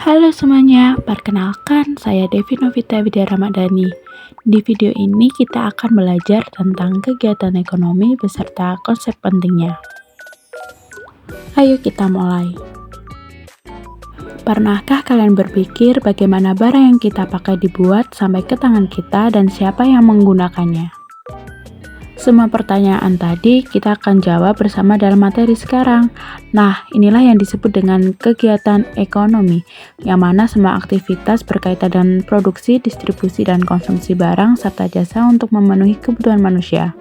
Halo semuanya, perkenalkan saya Devi Novita Widya Ramadhani. Di video ini kita akan belajar tentang kegiatan ekonomi beserta konsep pentingnya. Ayo kita mulai. Pernahkah kalian berpikir bagaimana barang yang kita pakai dibuat sampai ke tangan kita dan siapa yang menggunakannya? Semua pertanyaan tadi kita akan jawab bersama dalam materi sekarang. Nah, inilah yang disebut dengan kegiatan ekonomi, yang mana semua aktivitas berkaitan dengan produksi, distribusi, dan konsumsi barang serta jasa untuk memenuhi kebutuhan manusia.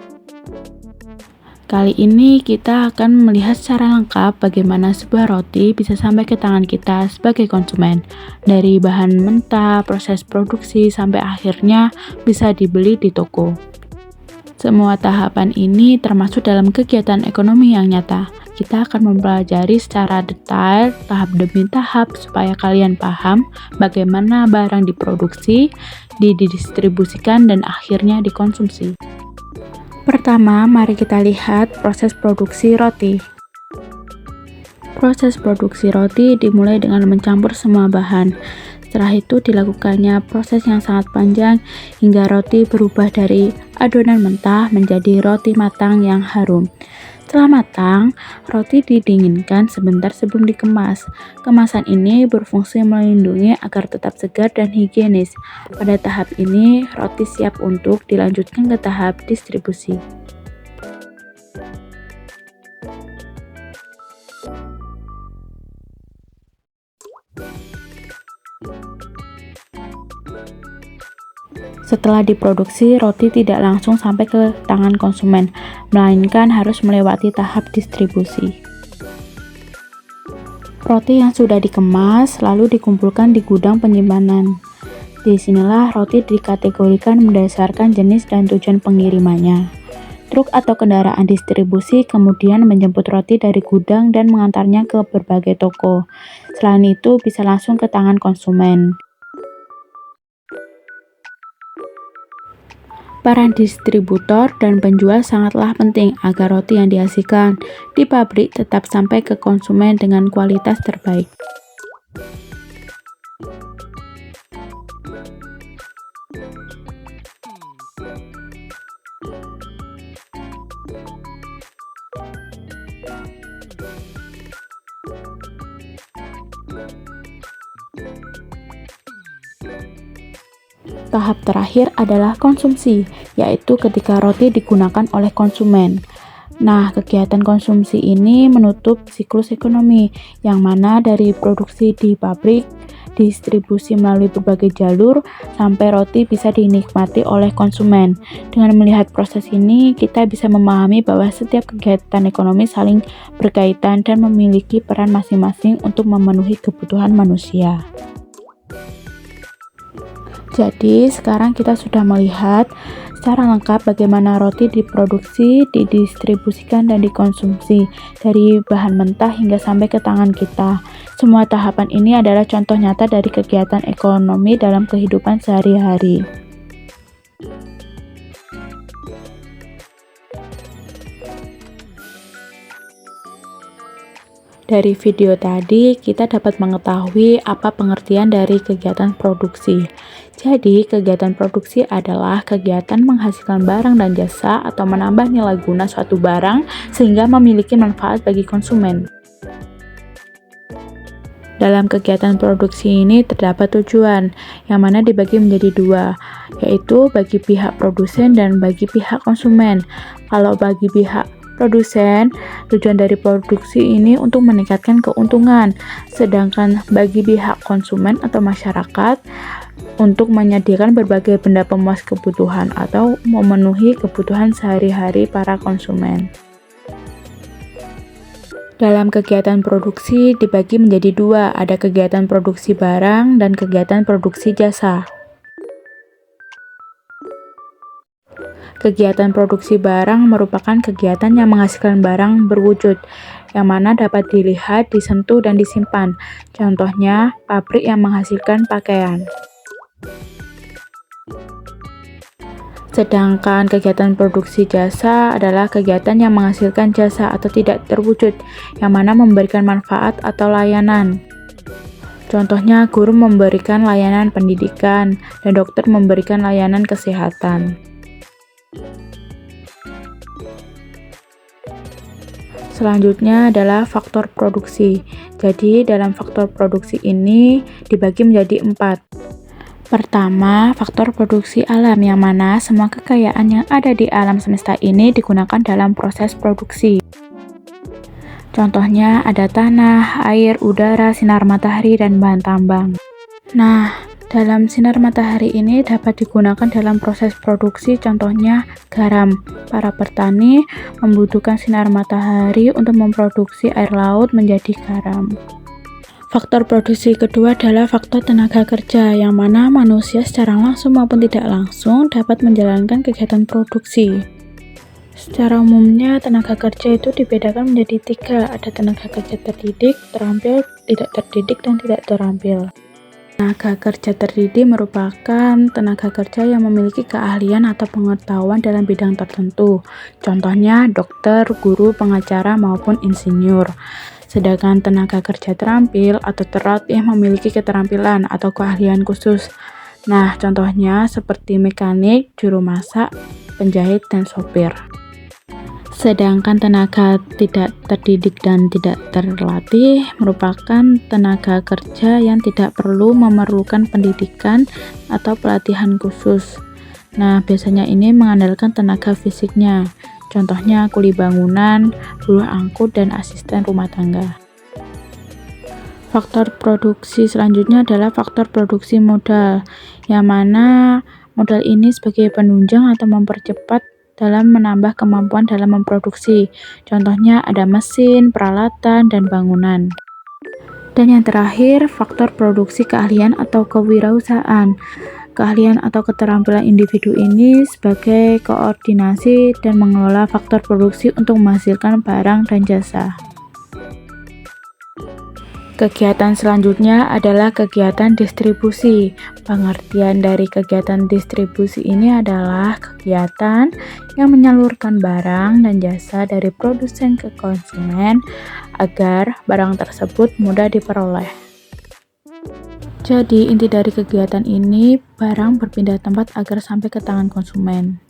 Kali ini kita akan melihat secara lengkap bagaimana sebuah roti bisa sampai ke tangan kita sebagai konsumen. Dari bahan mentah, proses produksi, sampai akhirnya bisa dibeli di toko. Semua tahapan ini termasuk dalam kegiatan ekonomi yang nyata. Kita akan mempelajari secara detail, tahap demi tahap, supaya kalian paham bagaimana barang diproduksi, didistribusikan, dan akhirnya dikonsumsi. Pertama, mari kita lihat proses produksi roti. Proses produksi roti dimulai dengan mencampur semua bahan. Setelah itu dilakukannya proses yang sangat panjang hingga roti berubah dari adonan mentah menjadi roti matang yang harum. Setelah matang, roti didinginkan sebentar sebelum dikemas. Kemasan ini berfungsi melindungi agar tetap segar dan higienis. Pada tahap ini, roti siap untuk dilanjutkan ke tahap distribusi. Setelah diproduksi, roti tidak langsung sampai ke tangan konsumen, melainkan harus melewati tahap distribusi. Roti yang sudah dikemas lalu dikumpulkan di gudang penyimpanan. Di sinilah roti dikategorikan berdasarkan jenis dan tujuan pengirimannya. Truk atau kendaraan distribusi kemudian menjemput roti dari gudang dan mengantarnya ke berbagai toko. Selain itu bisa langsung ke tangan konsumen. Peran distributor dan penjual sangatlah penting agar roti yang dihasilkan di pabrik tetap sampai ke konsumen dengan kualitas terbaik. Tahap terakhir adalah konsumsi, yaitu ketika roti digunakan oleh konsumen. Nah, kegiatan konsumsi ini menutup siklus ekonomi, yang mana dari produksi di pabrik, distribusi melalui berbagai jalur, sampai roti bisa dinikmati oleh konsumen. Dengan melihat proses ini, kita bisa memahami bahwa setiap kegiatan ekonomi saling berkaitan dan memiliki peran masing-masing untuk memenuhi kebutuhan manusia. Jadi, sekarang kita sudah melihat secara lengkap bagaimana roti diproduksi, didistribusikan, dan dikonsumsi dari bahan mentah hingga sampai ke tangan kita. Semua tahapan ini adalah contoh nyata dari kegiatan ekonomi dalam kehidupan sehari-hari. Dari video tadi, kita dapat mengetahui apa pengertian dari kegiatan produksi. Jadi, kegiatan produksi adalah kegiatan menghasilkan barang dan jasa atau menambah nilai guna suatu barang sehingga memiliki manfaat bagi konsumen. Dalam kegiatan produksi ini terdapat tujuan, yang mana dibagi menjadi dua, yaitu bagi pihak produsen dan bagi pihak konsumen. Kalau bagi pihak produsen, tujuan dari produksi ini untuk meningkatkan keuntungan, sedangkan bagi pihak konsumen atau masyarakat untuk menyediakan berbagai benda pemuas kebutuhan atau memenuhi kebutuhan sehari-hari para konsumen. Dalam kegiatan produksi dibagi menjadi dua, ada kegiatan produksi barang dan kegiatan produksi jasa. Kegiatan produksi barang merupakan kegiatan yang menghasilkan barang berwujud, yang mana dapat dilihat, disentuh, dan disimpan. Contohnya, pabrik yang menghasilkan pakaian. Sedangkan kegiatan produksi jasa adalah kegiatan yang menghasilkan jasa atau tidak terwujud, yang mana memberikan manfaat atau layanan. Contohnya, guru memberikan layanan pendidikan dan dokter memberikan layanan kesehatan. Selanjutnya adalah faktor produksi. Jadi, dalam faktor produksi ini dibagi menjadi 4. Pertama, faktor produksi alam, yang mana semua kekayaan yang ada di alam semesta ini digunakan dalam proses produksi. Contohnya ada tanah, air, udara, sinar matahari, dan bahan tambang. Nah, dalam sinar matahari ini dapat digunakan dalam proses produksi, contohnya garam. Para petani membutuhkan sinar matahari untuk memproduksi air laut menjadi garam. Faktor produksi kedua adalah faktor tenaga kerja, yang mana manusia secara langsung maupun tidak langsung dapat menjalankan kegiatan produksi. Secara umumnya, tenaga kerja itu dibedakan menjadi 3. Ada tenaga kerja terdidik, terampil, tidak terdidik, dan tidak terampil. Tenaga kerja terdidik merupakan tenaga kerja yang memiliki keahlian atau pengetahuan dalam bidang tertentu. Contohnya dokter, guru, pengacara, maupun insinyur. Sedangkan tenaga kerja terampil atau terlatih memiliki keterampilan atau keahlian khusus. Nah, contohnya seperti mekanik, juru masak, penjahit, dan sopir. Sedangkan tenaga tidak terdidik dan tidak terlatih merupakan tenaga kerja yang tidak perlu memerlukan pendidikan atau pelatihan khusus. Nah, biasanya ini mengandalkan tenaga fisiknya. Contohnya kuli bangunan, buruh angkut, dan asisten rumah tangga. Faktor produksi selanjutnya adalah faktor produksi modal, yang mana modal ini sebagai penunjang atau mempercepat dalam menambah kemampuan dalam memproduksi. Contohnya ada mesin, peralatan, dan bangunan. Dan yang terakhir, faktor produksi keahlian atau kewirausahaan. Keahlian atau keterampilan individu ini sebagai koordinasi dan mengelola faktor produksi untuk menghasilkan barang dan jasa. Kegiatan selanjutnya adalah kegiatan distribusi. Pengertian dari kegiatan distribusi ini adalah kegiatan yang menyalurkan barang dan jasa dari produsen ke konsumen agar barang tersebut mudah diperoleh. Jadi, inti dari kegiatan ini, barang berpindah tempat agar sampai ke tangan konsumen.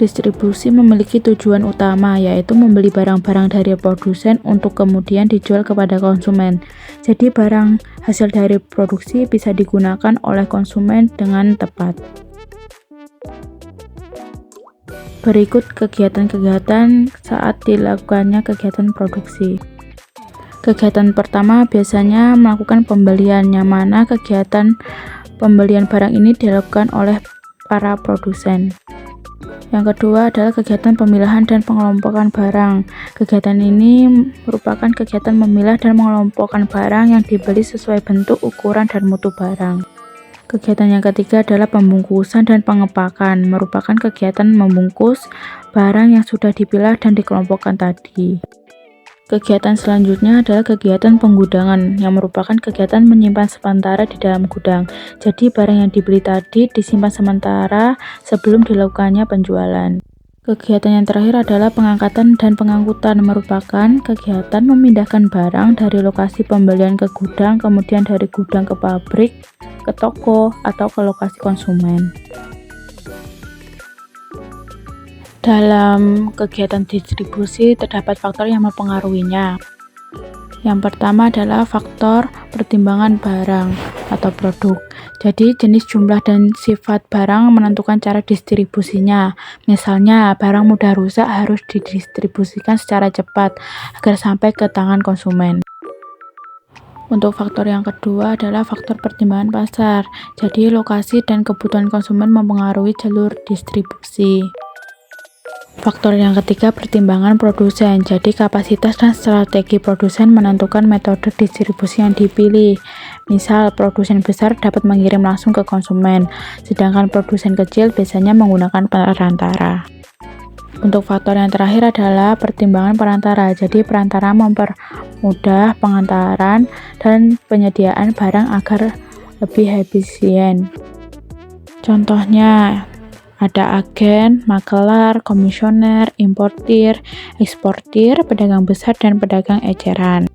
Distribusi memiliki tujuan utama, yaitu membeli barang-barang dari produsen untuk kemudian dijual kepada konsumen. Jadi barang hasil dari produksi bisa digunakan oleh konsumen dengan tepat. Berikut kegiatan-kegiatan saat dilakukannya kegiatan produksi. Kegiatan pertama biasanya melakukan pembelian, yang mana kegiatan pembelian barang ini dilakukan oleh para produsen. Yang kedua adalah kegiatan pemilahan dan pengelompokan barang. Kegiatan ini merupakan kegiatan memilah dan mengelompokkan barang yang dibeli sesuai bentuk, ukuran, dan mutu barang. Kegiatan yang ketiga adalah pembungkusan dan pengepakan, merupakan kegiatan membungkus barang yang sudah dipilah dan dikelompokkan tadi. Kegiatan selanjutnya adalah kegiatan penggudangan, yang merupakan kegiatan menyimpan sementara di dalam gudang. Jadi barang yang dibeli tadi disimpan sementara sebelum dilakukannya penjualan. Kegiatan yang terakhir adalah pengangkatan dan pengangkutan, merupakan kegiatan memindahkan barang dari lokasi pembelian ke gudang, kemudian dari gudang ke pabrik, ke toko, atau ke lokasi konsumen. Dalam kegiatan distribusi terdapat faktor yang mempengaruhinya. Yang pertama adalah faktor pertimbangan barang atau produk. Jadi jenis, jumlah, dan sifat barang menentukan cara distribusinya. Misalnya, barang mudah rusak harus didistribusikan secara cepat agar sampai ke tangan konsumen. Untuk faktor yang kedua adalah faktor pertimbangan pasar. Jadi lokasi dan kebutuhan konsumen mempengaruhi jalur distribusi. Faktor yang ketiga, pertimbangan produsen. Jadi kapasitas dan strategi produsen menentukan metode distribusi yang dipilih. Misal, produsen besar dapat mengirim langsung ke konsumen, sedangkan produsen kecil biasanya menggunakan perantara. Untuk faktor yang terakhir adalah pertimbangan perantara. Jadi perantara mempermudah pengantaran dan penyediaan barang agar lebih efisien. Contohnya ada agen, makelar, komisioner, importir, eksportir, pedagang besar, dan pedagang eceran.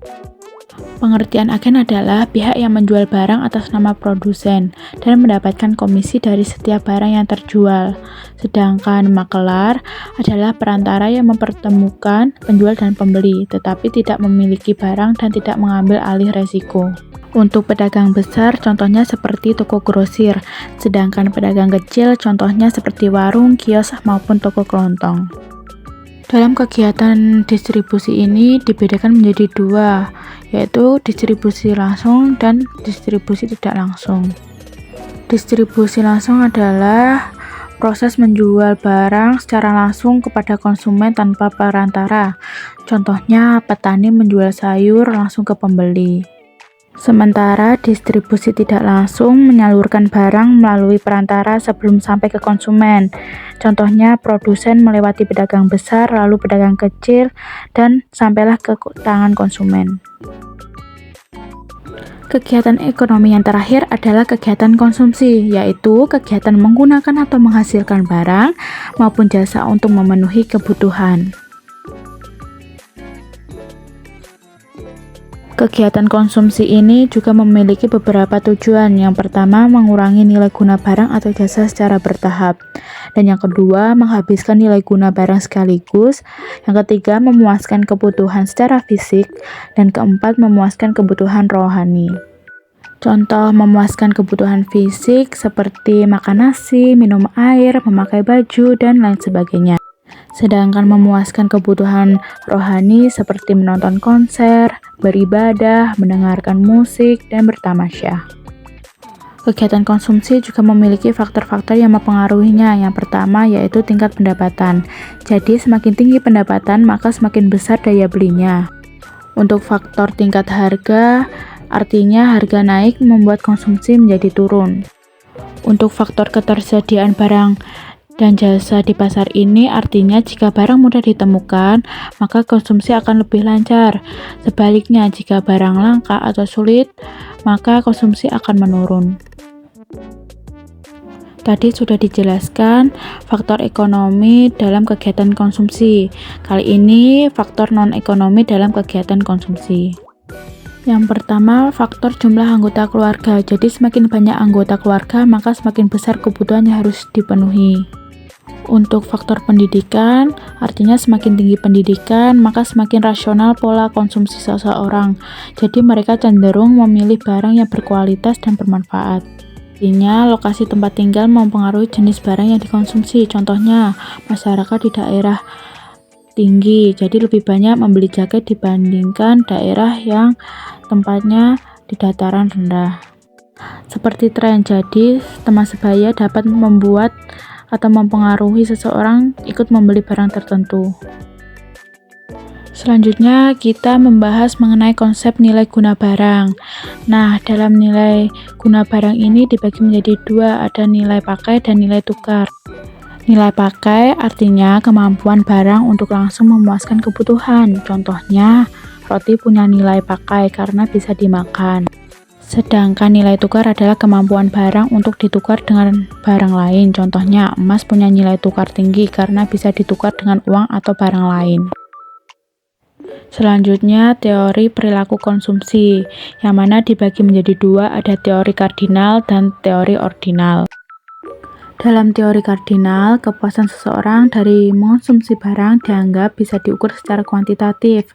Pengertian agen adalah pihak yang menjual barang atas nama produsen dan mendapatkan komisi dari setiap barang yang terjual. Sedangkan makelar adalah perantara yang mempertemukan penjual dan pembeli, tetapi tidak memiliki barang dan tidak mengambil alih resiko. Untuk pedagang besar, contohnya seperti toko grosir, sedangkan pedagang kecil contohnya seperti warung, kios, maupun toko kelontong. Dalam kegiatan distribusi ini dibedakan menjadi dua, yaitu distribusi langsung dan distribusi tidak langsung. Distribusi langsung adalah proses menjual barang secara langsung kepada konsumen tanpa perantara. Contohnya, petani menjual sayur langsung ke pembeli. Sementara distribusi tidak langsung menyalurkan barang melalui perantara sebelum sampai ke konsumen. Contohnya, produsen melewati pedagang besar, lalu pedagang kecil, dan sampailah ke tangan konsumen. Kegiatan ekonomi yang terakhir adalah kegiatan konsumsi, yaitu kegiatan menggunakan atau menghasilkan barang maupun jasa untuk memenuhi kebutuhan. Kegiatan konsumsi ini juga memiliki beberapa tujuan. Yang pertama, mengurangi nilai guna barang atau jasa secara bertahap. Dan yang kedua, menghabiskan nilai guna barang sekaligus. Yang ketiga, memuaskan kebutuhan secara fisik. Dan keempat, memuaskan kebutuhan rohani. Contoh memuaskan kebutuhan fisik seperti makan nasi, minum air, memakai baju, dan lain sebagainya. Sedangkan memuaskan kebutuhan rohani seperti menonton konser, beribadah, mendengarkan musik, dan bertamasya. Kegiatan konsumsi juga memiliki faktor-faktor yang mempengaruhinya. Yang pertama yaitu tingkat pendapatan. Jadi semakin tinggi pendapatan maka semakin besar daya belinya. Untuk faktor tingkat harga, artinya harga naik membuat konsumsi menjadi turun. Untuk faktor ketersediaan barang dan jasa di pasar ini artinya jika barang mudah ditemukan, maka konsumsi akan lebih lancar. Sebaliknya, jika barang langka atau sulit, maka konsumsi akan menurun. Tadi sudah dijelaskan faktor ekonomi dalam kegiatan konsumsi. Kali ini faktor non-ekonomi dalam kegiatan konsumsi. Yang pertama, faktor jumlah anggota keluarga. Jadi semakin banyak anggota keluarga, maka semakin besar kebutuhan yang harus dipenuhi. Untuk faktor pendidikan, artinya semakin tinggi pendidikan, maka semakin rasional pola konsumsi seseorang. Jadi mereka cenderung memilih barang yang berkualitas dan bermanfaat. Artinya, lokasi tempat tinggal mempengaruhi jenis barang yang dikonsumsi. Contohnya, masyarakat di daerah tinggi, jadi lebih banyak membeli jaket dibandingkan daerah yang tempatnya di dataran rendah. Seperti tren, jadi teman sebaya dapat membuat atau mempengaruhi seseorang ikut membeli barang tertentu. Selanjutnya kita membahas mengenai konsep nilai guna barang. Nah, dalam nilai guna barang ini dibagi menjadi dua, ada nilai pakai dan nilai tukar. Nilai pakai artinya kemampuan barang untuk langsung memuaskan kebutuhan. Contohnya, roti punya nilai pakai karena bisa dimakan. Sedangkan nilai tukar adalah kemampuan barang untuk ditukar dengan barang lain. Contohnya, emas punya nilai tukar tinggi karena bisa ditukar dengan uang atau barang lain. Selanjutnya, teori perilaku konsumsi, yang mana dibagi menjadi dua, ada teori kardinal dan teori ordinal. Dalam teori kardinal, kepuasan seseorang dari mengonsumsi barang dianggap bisa diukur secara kuantitatif.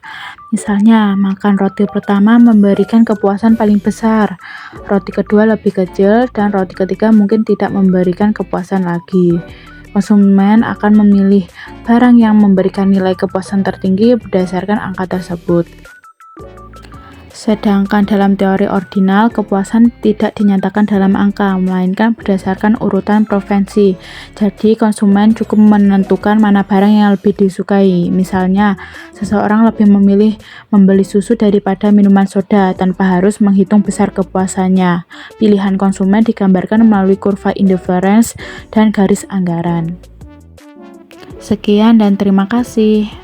Misalnya, makan roti pertama memberikan kepuasan paling besar, roti kedua lebih kecil, dan roti ketiga mungkin tidak memberikan kepuasan lagi. Konsumen akan memilih barang yang memberikan nilai kepuasan tertinggi berdasarkan angka tersebut. Sedangkan dalam teori ordinal, kepuasan tidak dinyatakan dalam angka, melainkan berdasarkan urutan preferensi. Jadi, konsumen cukup menentukan mana barang yang lebih disukai. Misalnya, seseorang lebih memilih membeli susu daripada minuman soda tanpa harus menghitung besar kepuasannya. Pilihan konsumen digambarkan melalui kurva indifference dan garis anggaran. Sekian dan terima kasih.